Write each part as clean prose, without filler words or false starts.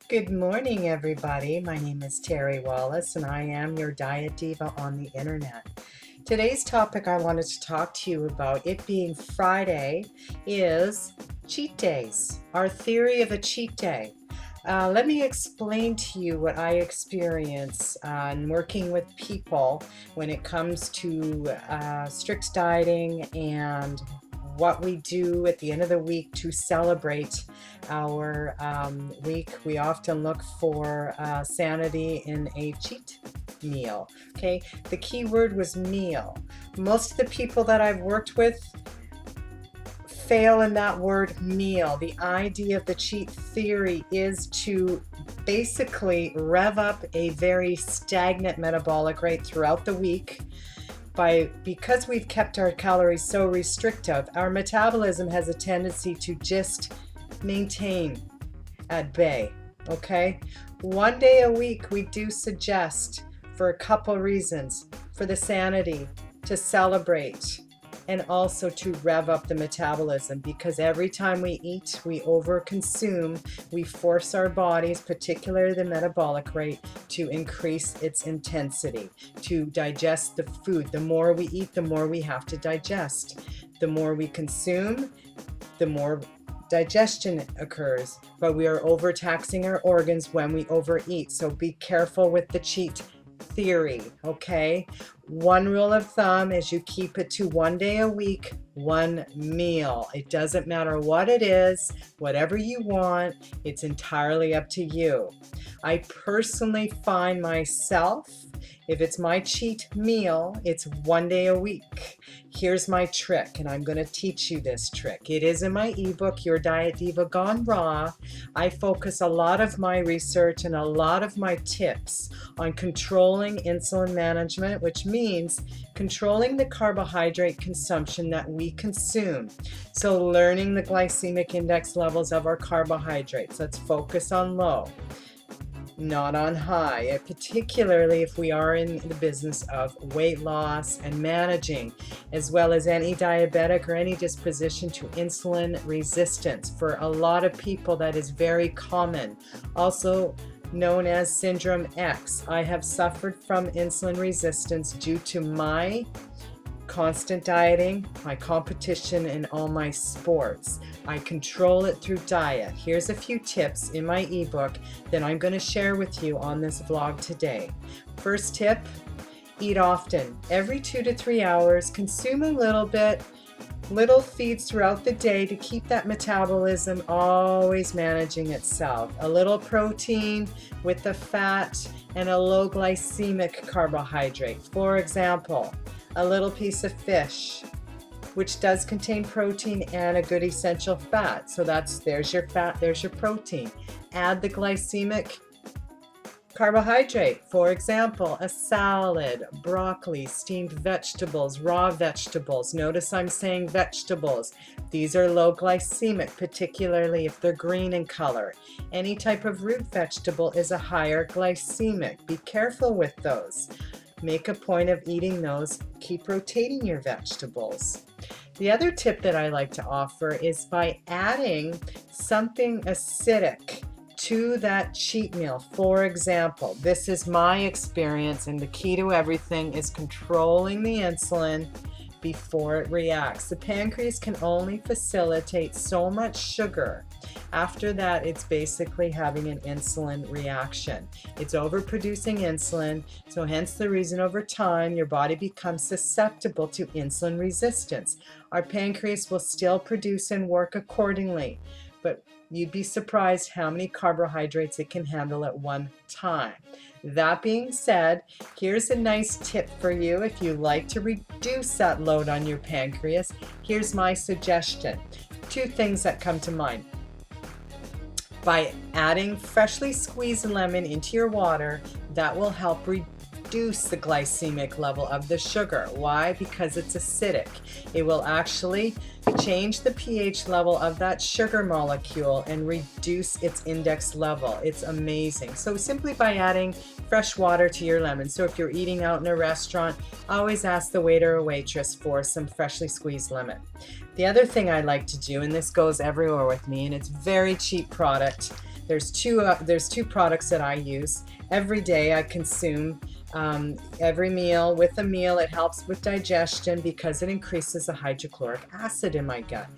Good morning, everybody. My name is Terry Wallace, and I am your diet diva on the internet. Today's topic I wanted to talk to you about, it being Friday, is cheat days, our theory of a cheat day. Let me explain to you what I experience in working with people when it comes to strict dieting and what we do at the end of the week to celebrate our week. We often look for sanity in a cheat meal. Okay, the key word was meal. Most of the people that I've worked with fail in that word meal. The idea of the cheat theory is to basically rev up a very stagnant metabolic rate throughout the week. Because we've kept our calories so restrictive, our metabolism has a tendency to just maintain at bay. Okay, one day a week we do suggest, for a couple reasons: for the sanity, to celebrate, and also to rev up the metabolism, because every time we eat, we overconsume, we force our bodies, particularly the metabolic rate, to increase its intensity, to digest the food. The more we eat, the more we have to digest. The more we consume, the more digestion occurs, but we are overtaxing our organs when we overeat. So be careful with the cheat theory, okay? One rule of thumb is you keep it to one day a week, one meal. It doesn't matter what it is, whatever you want, it's entirely up to you. I personally find myself, if it's my cheat meal, it's one day a week. Here's my trick, and I'm going to teach you this trick. It is in my ebook, Your Diet Diva Gone Raw. I focus a lot of my research and a lot of my tips on controlling insulin management, which means controlling the carbohydrate consumption that we consume. So learning the glycemic index levels of our carbohydrates. Let's focus on low, not on high, particularly if we are in the business of weight loss and managing, as well as any diabetic or any disposition to insulin resistance. For a lot of people, that is very common, also known as Syndrome X. I have suffered from insulin resistance due to my constant dieting, my competition, and all my sports. I control it through diet. Here's a few tips in my ebook that I'm going to share with you on this vlog today. First tip, eat often. Every 2 to 3 hours, consume a little bit, little feeds throughout the day to keep that metabolism always managing itself. A little protein with the fat and a low glycemic carbohydrate. For example, a little piece of fish, which does contain protein and a good essential fat. So there's your fat, there's your protein. Add the glycemic carbohydrate. For example, a salad, broccoli, steamed vegetables, raw vegetables. Notice I'm saying vegetables. These are low glycemic, particularly if they're green in color. Any type of root vegetable is a higher glycemic. Be careful with those. Make a point of eating those. Keep rotating your vegetables. The other tip that I like to offer is by adding something acidic to that cheat meal. For example, this is my experience, and the key to everything is controlling the insulin before it reacts. The pancreas can only facilitate so much sugar. After that, it's basically having an insulin reaction. It's overproducing insulin, so hence the reason over time your body becomes susceptible to insulin resistance. Our pancreas will still produce and work accordingly, but you'd be surprised how many carbohydrates it can handle at one time. That being said, here's a nice tip for you if you like to reduce that load on your pancreas. Here's my suggestion. Two things that come to mind. By adding freshly squeezed lemon into your water, that will help reduce the glycemic level of the sugar. Why? Because it's acidic. It will actually change the pH level of that sugar molecule and reduce its index level. It's amazing. So simply by adding fresh water to your lemon. So if you're eating out in a restaurant, always ask the waiter or waitress for some freshly squeezed lemon. The other thing I like to do, and this goes everywhere with me, and it's very cheap product, there's two products that I use every day. I consume every meal. With a meal, it helps with digestion because it increases the hydrochloric acid in my gut.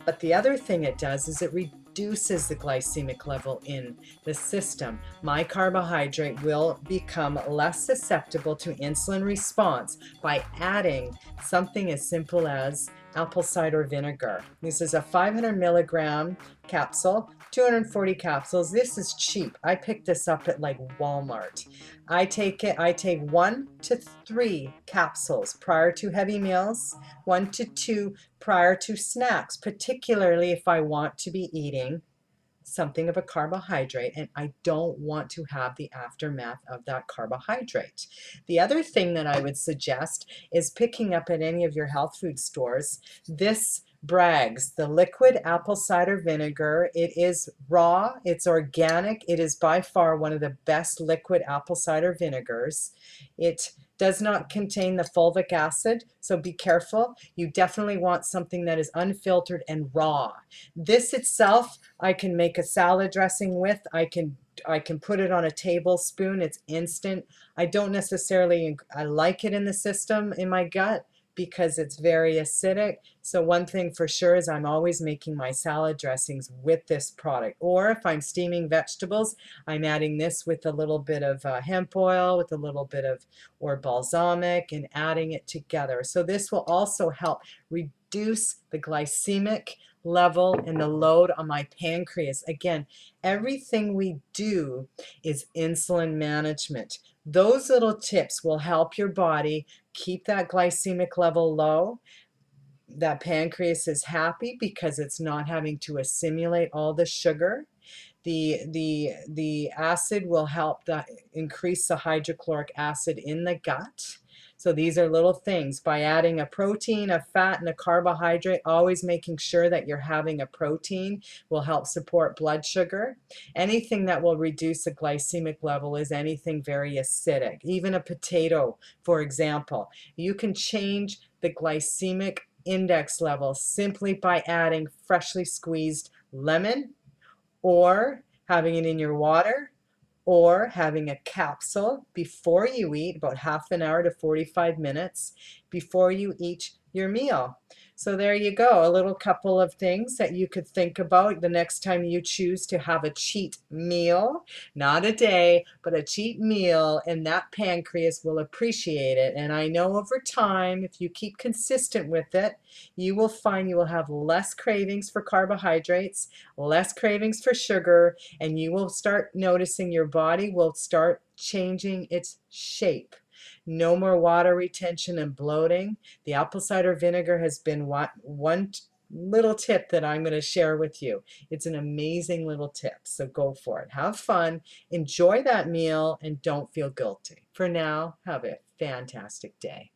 But the other thing it does is it reduces the glycemic level in the system. My carbohydrate will become less susceptible to insulin response by adding something as simple as apple cider vinegar. This is a 500 milligram capsule, 240 capsules. This is cheap. I picked this up at like Walmart. I take 1 to 3 capsules prior to heavy meals, 1 to 2 prior to snacks, particularly if I want to be eating something of a carbohydrate and I don't want to have the aftermath of that carbohydrate. The other thing that I would suggest is picking up at any of your health food stores this Bragg's, the liquid apple cider vinegar. It is raw, it's organic, it is by far one of the best liquid apple cider vinegars. It does not contain the fulvic acid, so be careful. You definitely want something that is unfiltered and raw. This itself, I can make a salad dressing with. I can put it on a tablespoon. It's instant. I don't necessarily I like it in the system in my gut because it's very acidic. So one thing for sure is I'm always making my salad dressings with this product. Or if I'm steaming vegetables, I'm adding this with a little bit of hemp oil, with a little bit of or balsamic, and adding it together. So this will also help reduce the glycemic level and the load on my pancreas. Again, everything we do is insulin management. Those little tips will help your body keep that glycemic level low. That pancreas is happy because it's not having to assimilate all the sugar. The acid will help increase the hydrochloric acid in the gut. So these are little things. By adding a protein, a fat, and a carbohydrate, always making sure that you're having a protein will help support blood sugar. Anything that will reduce the glycemic level is anything very acidic. Even a potato, for example. You can change the glycemic index level simply by adding freshly squeezed lemon, or having it in your water, or having a capsule before you eat, about half an hour to 45 minutes before you eat your meal. So there you go, a little couple of things that you could think about the next time you choose to have a cheat meal. Not a day, but a cheat meal, and that pancreas will appreciate it. And I know over time, if you keep consistent with it, you will find you will have less cravings for carbohydrates, less cravings for sugar, and you will start noticing your body will start changing its shape. No more water retention and bloating. The apple cider vinegar has been one little tip that I'm going to share with you. It's an amazing little tip, so go for it. Have fun, enjoy that meal, and don't feel guilty. For now, have a fantastic day.